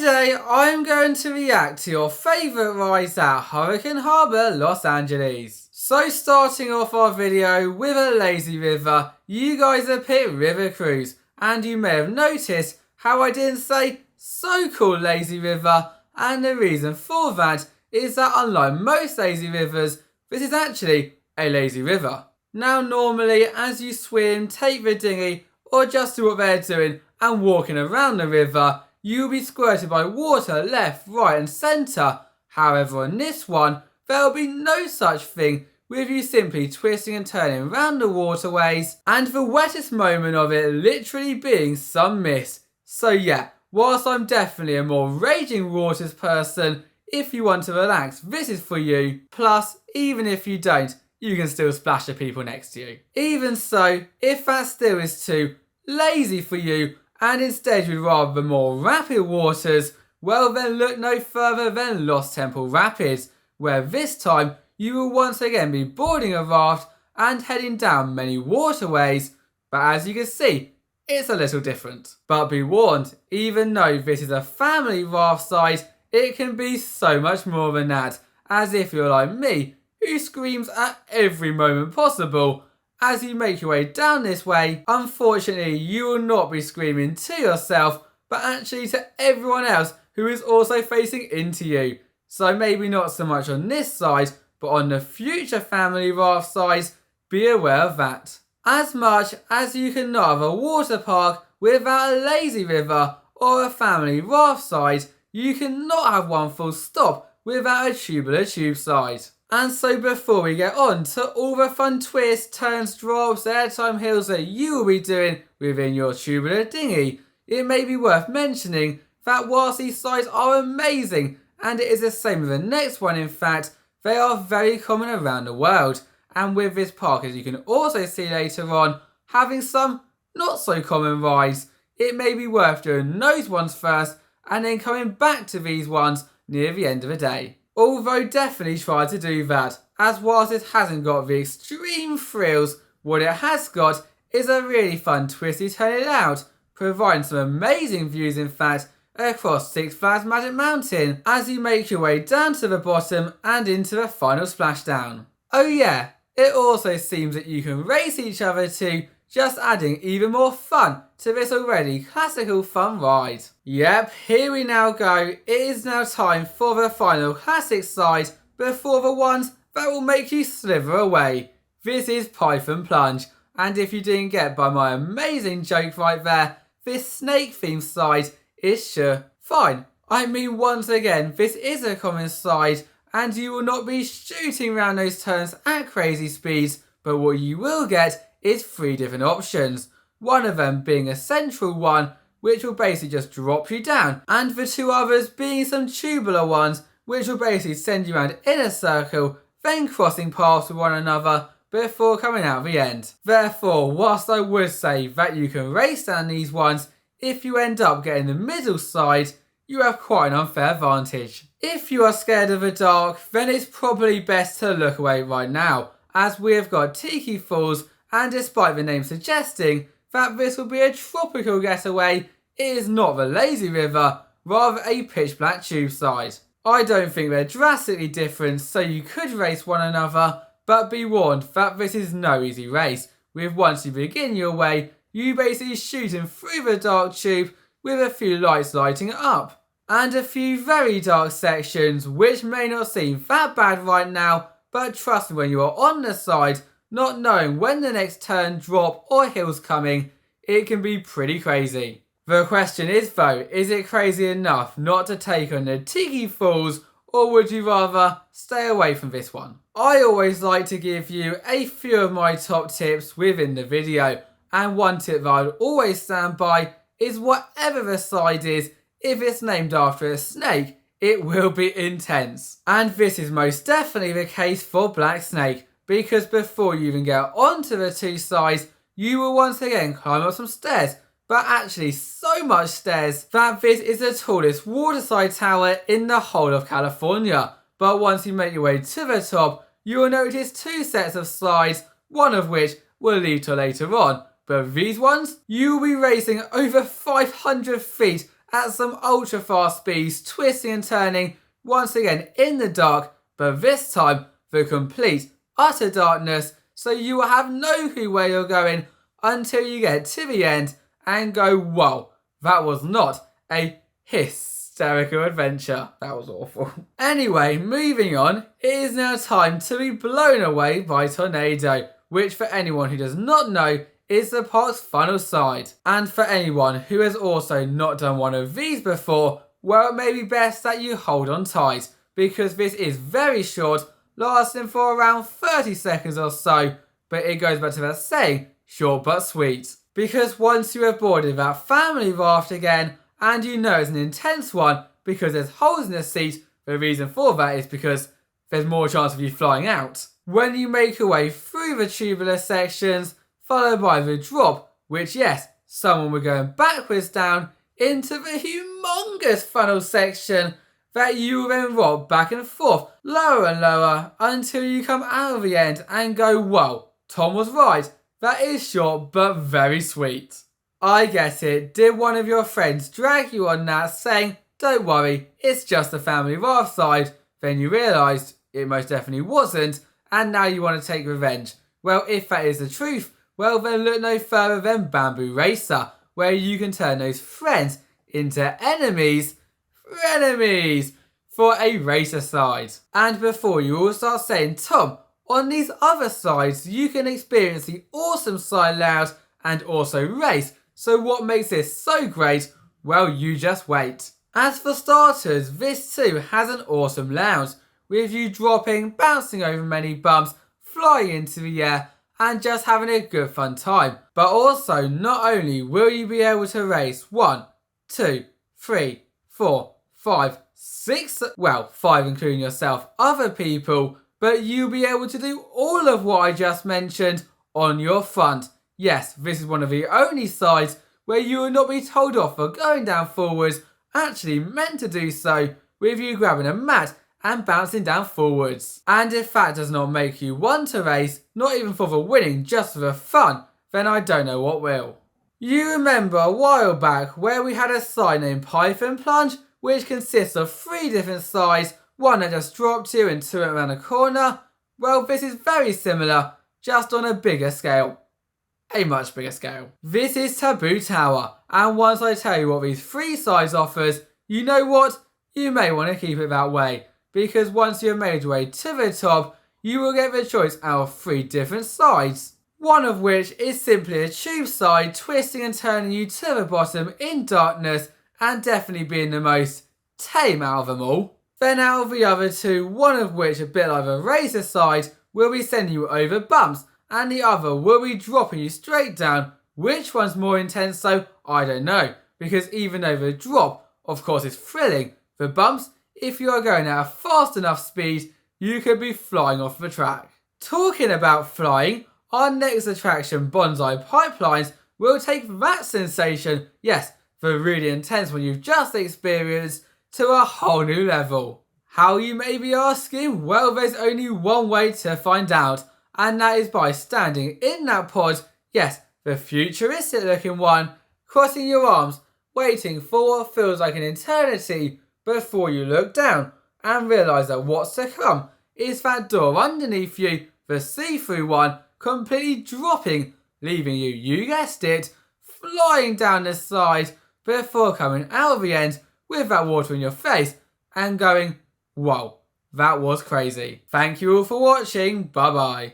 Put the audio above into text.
Today I'm going to react to your favourite rides at Hurricane Harbour, Los Angeles. So starting off our video with a lazy river, you guys have picked River Cruise, and you may have noticed how I didn't say so cool lazy river, and the reason for that is that unlike most lazy rivers, this is actually a lazy river. Now normally as you swim, take the dinghy or just do what they're doing and walking around the river, you'll be squirted by water left, right and centre. However on this one, there will be no such thing with you simply twisting and turning around the waterways, and the wettest moment of it literally being some mist. So yeah, whilst I'm definitely a more raging waters person, if you want to relax, this is for you. Plus, even if you don't, you can still splash the people next to you. Even so, if that still is too lazy for you, and instead you'd rather the more rapid waters, well then look no further than Lost Temple Rapids, where this time you will once again be boarding a raft and heading down many waterways, but as you can see, it's a little different. But be warned, even though this is a family raft side, it can be so much more than that, as if you're like me, who screams at every moment possible. As you make your way down this way, unfortunately you will not be screaming to yourself, but actually to everyone else who is also facing into you. So maybe not so much on this side, but on the future family raft sides, be aware of that. As much as you can not have a water park without a lazy river or a family raft side, you cannot have one full stop without a tubular tube side. And so before we get on to all the fun twists, turns, drops, airtime hills that you will be doing within your tubular dinghy, it may be worth mentioning that whilst these sides are amazing, and it is the same with the next one in fact, they are very common around the world, and with this park, as you can also see later on, having some not so common rides, it may be worth doing those ones first and then coming back to these ones near the end of the day. Although definitely try to do that, as whilst it hasn't got the extreme thrills, what it has got is a really fun twisty turn it out, providing some amazing views in fact across Six Flags Magic Mountain as you make your way down to the bottom and into the final splashdown. Oh yeah, it also seems that you can race each other too, just adding even more fun to this already classical fun ride. Yep, here we now go. It is now time for the final classic side before the ones that will make you slither away. This is Python Plunge, and if you didn't get by my amazing joke right there, this snake themed side is sure fine. I mean, once again, this is a common side and you will not be shooting around those turns at crazy speeds, but what you will get is 3 different options. One of them being a central one, which will basically just drop you down, and the 2 others being some tubular ones, which will basically send you around in a circle, then crossing paths with one another before coming out the end. Therefore, whilst I would say that you can race down these ones, if you end up getting the middle side, you have quite an unfair advantage. If you are scared of the dark, then it's probably best to look away right now, as we have got Tiki Falls, and despite the name suggesting that this will be a tropical getaway, it is not the lazy river, rather a pitch black tube side. I don't think they're drastically different, so you could race one another, but be warned that this is no easy race, with once you begin your way, you basically shooting through the dark tube with a few lights lighting it up. And a few very dark sections which may not seem that bad right now, but trust me when you are on the side, not knowing when the next turn, drop or hill's coming, it can be pretty crazy. The question is though, is it crazy enough not to take on the Tiki Falls, or would you rather stay away from this one? I always like to give you a few of my top tips within the video, and one tip that I would always stand by is whatever the side is, if it's named after a snake, it will be intense. And this is most definitely the case for Black Snake, because before you even get onto the 2 sides, you will once again climb up some stairs, but actually so much stairs that this is the tallest waterside tower in the whole of California. But once you make your way to the top, you will notice 2 sets of slides, one of which we'll leave till later on. But these ones, you will be racing over 500 feet at some ultra fast speeds, twisting and turning once again in the dark, but this time the complete utter darkness, so you will have no clue where you're going until you get to the end and go, whoa, that was not a hysterical adventure. That was awful. Anyway, moving on, it is now time to be blown away by tornado, which for anyone who does not know is the park's final side. And for anyone who has also not done one of these before, well, it may be best that you hold on tight, because this is very short, lasting for around 30 seconds or so, but it goes back to that saying, short but sweet. Because once you have boarded that family raft again, and you know it's an intense one because there's holes in the seat, the reason for that is because there's more chance of you flying out. When you make your way through the tubular sections, followed by the drop, which yes, someone were going backwards down into the humongous funnel section that you will then rock back and forth, lower and lower, until you come out of the end and go, whoa, Tom was right, that is short but very sweet. I get it, did one of your friends drag you on that saying, don't worry, it's just a family raft side, then you realised it most definitely wasn't, and now you want to take revenge. Well, if that is the truth, well then look no further than Bamboo Racer, where you can turn those friends into enemies, frenemies, for a racer side. And before you all start saying, Tom, on these other sides you can experience the awesome side layout and also race, so what makes this so great? Well, you just wait. As for starters, this too has an awesome layout, with you dropping, bouncing over many bumps, flying into the air, and just having a good fun time. But also, not only will you be able to race 1, 2, 3, 4, 5, 6, well, 5 including yourself, other people, but you'll be able to do all of what I just mentioned on your front. Yes, this is one of the only sides where you will not be told off for going down forwards, actually meant to do so, with you grabbing a mat and bouncing down forwards. And if that does not make you want to race, not even for the winning, just for the fun, then I don't know what will. You remember a while back where we had a side named Python Plunge, which consists of 3 different sides, one that just dropped you and 2 around the corner? Well, this is very similar, just on a bigger scale. A much bigger scale. This is Taboo Tower, and once I tell you what these 3 sides offers, you know what? You may want to keep it that way, because once you've made your way to the top, you will get the choice out of 3 different sides. One of which is simply a tube side, twisting and turning you to the bottom in darkness, and definitely being the most tame out of them all. Then out of the other 2, one of which, a bit like a razor side, will be sending you over bumps, and the other will be dropping you straight down. Which one's more intense though? I don't know, because even though the drop, of course, is thrilling, the bumps, if you are going at a fast enough speed, you could be flying off the track. Talking about flying, our next attraction, Bonzai Pipelines, will take that sensation, yes, the really intense one you've just experienced, to a whole new level. How, you may be asking? Well, there's only one way to find out, and that is by standing in that pod, yes, the futuristic looking one, crossing your arms, waiting for what feels like an eternity before you look down and realise that what's to come is that door underneath you, the see-through one, completely dropping, leaving you, you guessed it, flying down the side before coming out of the end with that water in your face and going, whoa, that was crazy. Thank you all for watching, bye bye.